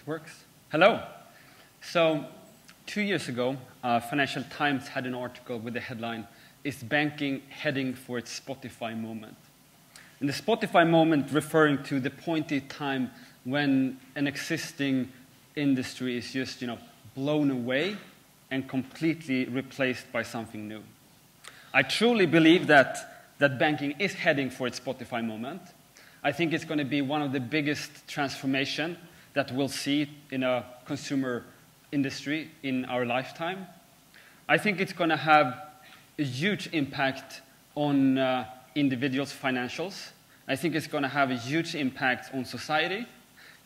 works. Hello. So 2 years ago, Financial Times had an article with the headline, "Is banking heading for its Spotify moment?" And the Spotify moment referring to the point in time when an existing industry is just, blown away and completely replaced by something new. I truly believe that banking is heading for its Spotify moment. I think it's going to be one of the biggest transformation that we'll see in a consumer industry in our lifetime. I think it's going to have a huge impact on individuals' financials. I think it's going to have a huge impact on society.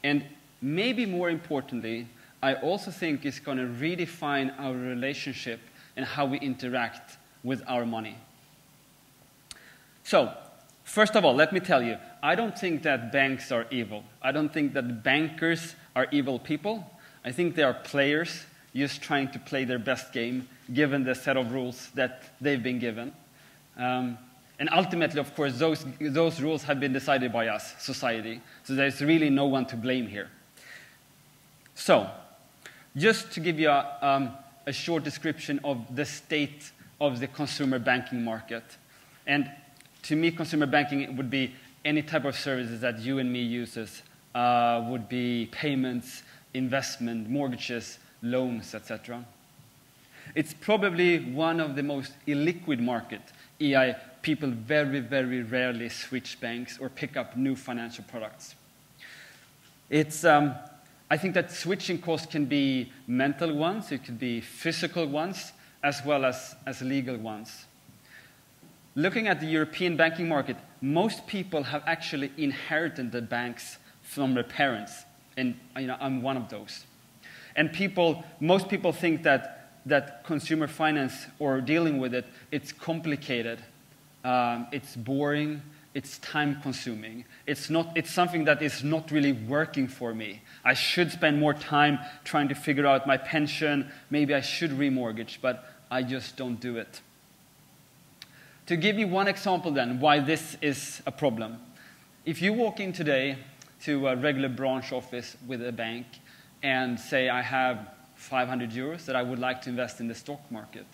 And maybe more importantly, I also think it's going to redefine our relationship and how we interact with our money. So, first of all, let me tell you, I don't think that banks are evil. I don't think that bankers are evil people. I think they are players just trying to play their best game, given the set of rules that they've been given. And ultimately, of course, those rules have been decided by us, society. So there's really no one to blame here. So, just to give you a short description of the state of the consumer banking market. And to me, consumer banking would be any type of services that you and me uses, would be payments, investment, mortgages, loans, etc. It's probably one of the most illiquid market. People very, very rarely switch banks or pick up new financial products. I think that switching costs can be mental ones, it could be physical ones, as well as legal ones. Looking at the European banking market, most people have actually inherited the banks from their parents, and I'm one of those. And most people think that consumer finance or dealing with it, it's complicated, it's boring, it's time-consuming. It's something that is not really working for me. I should spend more time trying to figure out my pension. Maybe I should remortgage, but I just don't do it. To give you one example then, why this is a problem. If you walk in today to a regular branch office with a bank and say, I have 500 euros that I would like to invest in the stock market,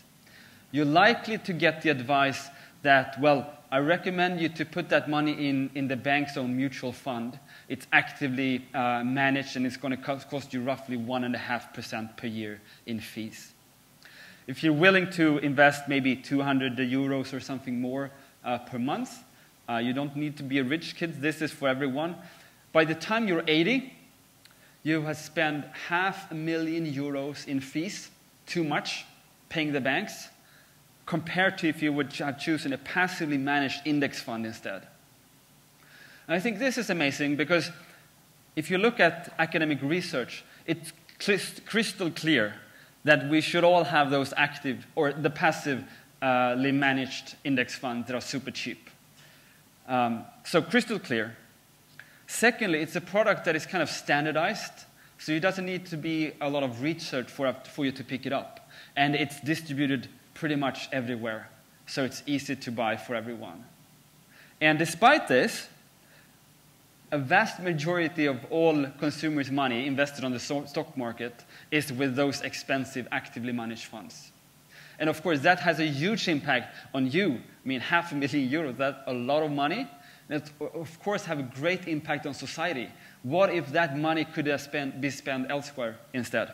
you're likely to get the advice that, well, I recommend you to put that money in the bank's own mutual fund. It's actively managed and it's going to cost you roughly 1.5% per year in fees. If you're willing to invest maybe 200 euros or something more per month, you don't need to be a rich kid. This is for everyone. By the time you're 80, you have spent 500,000 euros in fees, too much, paying the banks, compared to if you would have chosen a passively managed index fund instead. And I think this is amazing because if you look at academic research, it's crystal clear that we should all have those active or the passively managed index funds that are super cheap. So crystal clear. Secondly, it's a product that is kind of standardized, so it doesn't need to be a lot of research for you to pick it up. And it's distributed pretty much everywhere, so it's easy to buy for everyone. And despite this, a vast majority of all consumers' money invested on the stock market is with those expensive, actively managed funds. And of course, that has a huge impact on you. I mean, 500,000 euros, that's a lot of money. And it, of course, have a great impact on society. What if that money could be spent elsewhere instead?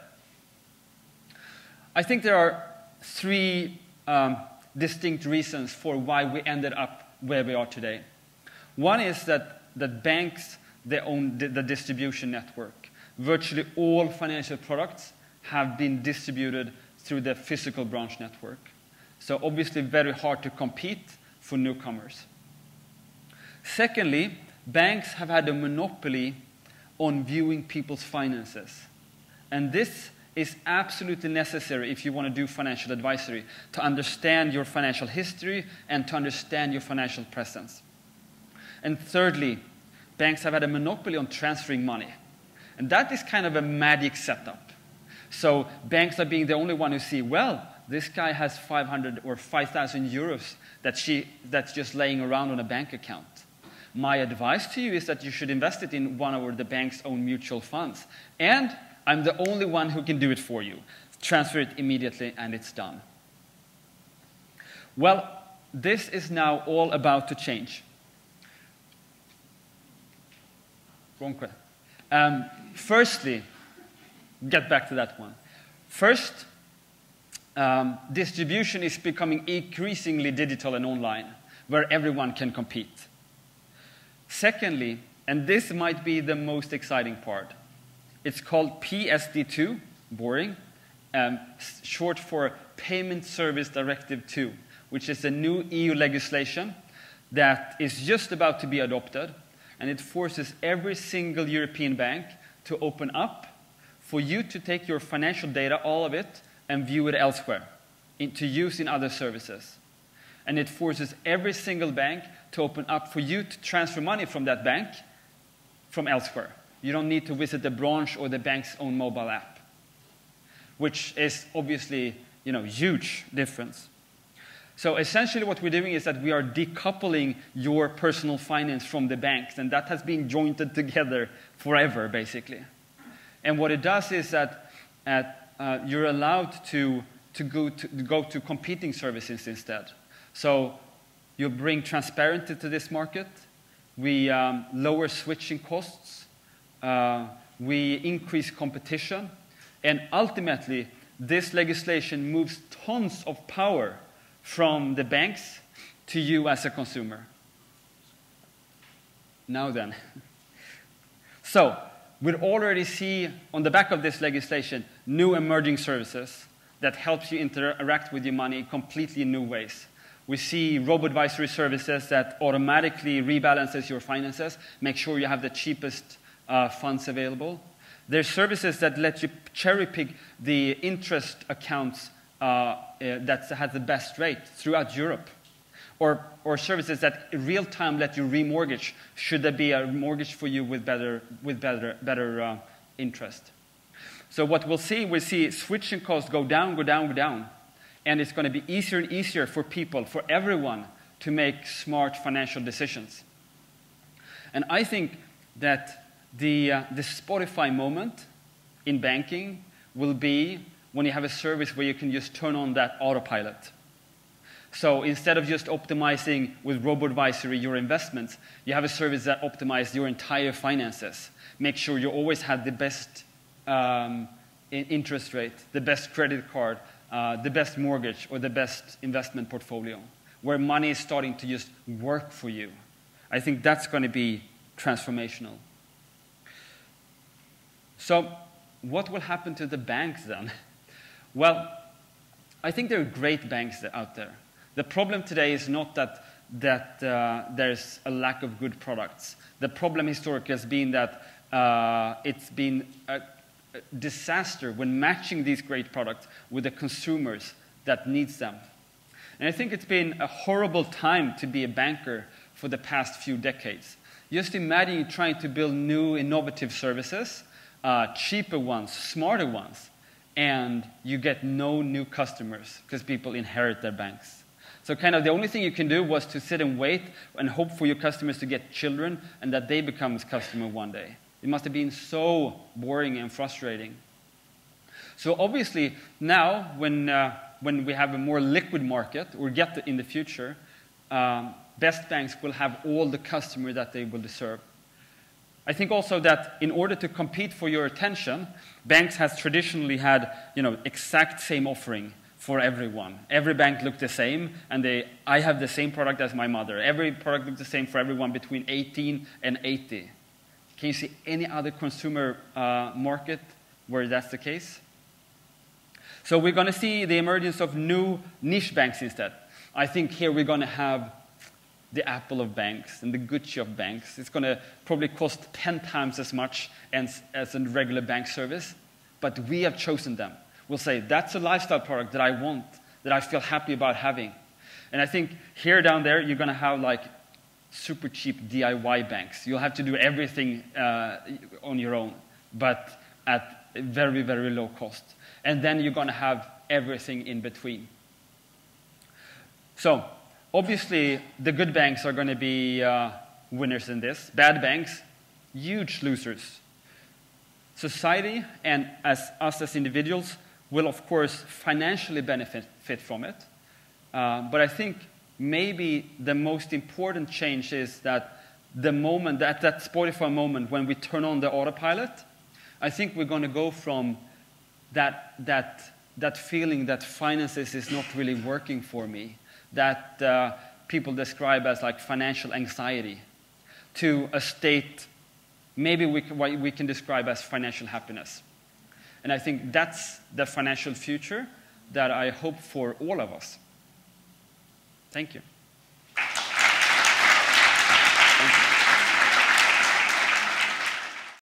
I think there are three distinct reasons for why we ended up where we are today. One is that banks, they own the distribution network. Virtually all financial products have been distributed through the physical branch network. So obviously very hard to compete for newcomers. Secondly, banks have had a monopoly on viewing people's finances. And this is absolutely necessary if you want to do financial advisory, to understand your financial history and to understand your financial presence. And thirdly, banks have had a monopoly on transferring money. And that is kind of a magic setup. So banks are being the only one who see, well, this guy has 500 or 5,000 euros that's just laying around on a bank account. My advice to you is that you should invest it in one of the bank's own mutual funds. And I'm the only one who can do it for you. Transfer it immediately and it's done. Well, this is now all about to change. Wrong question. Firstly, get back to that one. First, distribution is becoming increasingly digital and online, where everyone can compete. Secondly, and this might be the most exciting part, it's called PSD2, boring, short for Payment Service Directive 2, which is a new EU legislation that is just about to be adopted, and it forces every single European bank to open up for you to take your financial data, all of it, and view it elsewhere, to use in other services. And it forces every single bank to open up for you to transfer money from that bank from elsewhere. You don't need to visit the branch or the bank's own mobile app, which is obviously, huge difference. So essentially what we're doing is that we are decoupling your personal finance from the banks, and that has been jointed together forever, basically. And what it does is that you're allowed to go to competing services instead. So you bring transparency to this market. We lower switching costs. We increase competition. And ultimately, this legislation moves tons of power from the banks to you as a consumer. Now then. So, we already see on the back of this legislation new emerging services that helps you interact with your money in completely new ways. We see robo-advisory services that automatically rebalances your finances, make sure you have the cheapest funds available. There's services that let you cherry-pick the interest accounts that has the best rate throughout Europe. Or services that in real time let you remortgage, should there be a mortgage for you with better interest. So what we'll see switching costs go down, go down, go down. And it's going to be easier and easier for people, for everyone, to make smart financial decisions. And I think that the Spotify moment in banking will be when you have a service where you can just turn on that autopilot. So instead of just optimizing with robo-advisory your investments, you have a service that optimizes your entire finances. Make sure you always have the best interest rate, the best credit card, the best mortgage, or the best investment portfolio, where money is starting to just work for you. I think that's going to be transformational. So what will happen to the banks then? Well, I think there are great banks out there. The problem today is not that there's a lack of good products. The problem historically has been that it's been a disaster when matching these great products with the consumers that needs them. And I think it's been a horrible time to be a banker for the past few decades. Just imagine you trying to build new innovative services, cheaper ones, smarter ones, and you get no new customers because people inherit their banks. So kind of the only thing you can do was to sit and wait and hope for your customers to get children and that they become customer one day. It must have been so boring and frustrating. So obviously now when we have a more liquid market, or get in the future, best banks will have all the customers that they will deserve. I think also that in order to compete for your attention, banks has traditionally had, exact same offering for everyone. Every bank looked the same, and I have the same product as my mother. Every product looked the same for everyone between 18 and 80. Can you see any other consumer market where that's the case? So we're going to see the emergence of new niche banks instead. I think here we're going to have the Apple of banks and the Gucci of banks. It's going to probably cost 10 times as much as a regular bank service, but we have chosen them. We'll say, that's a lifestyle product that I want, that I feel happy about having. And I think here down there, you're going to have like super cheap DIY banks. You'll have to do everything on your own, but at very, very low cost. And then you're going to have everything in between. So obviously, the good banks are going to be winners in this. Bad banks, huge losers. Society and us as individuals will, of course, financially benefit from it. But I think maybe the most important change is that the moment, that Spotify moment when we turn on the autopilot, I think we're going to go from that feeling that finances is not really working for me, that people describe as like financial anxiety, to a state maybe what we can describe as financial happiness. And I think that's the financial future that I hope for all of us. Thank you.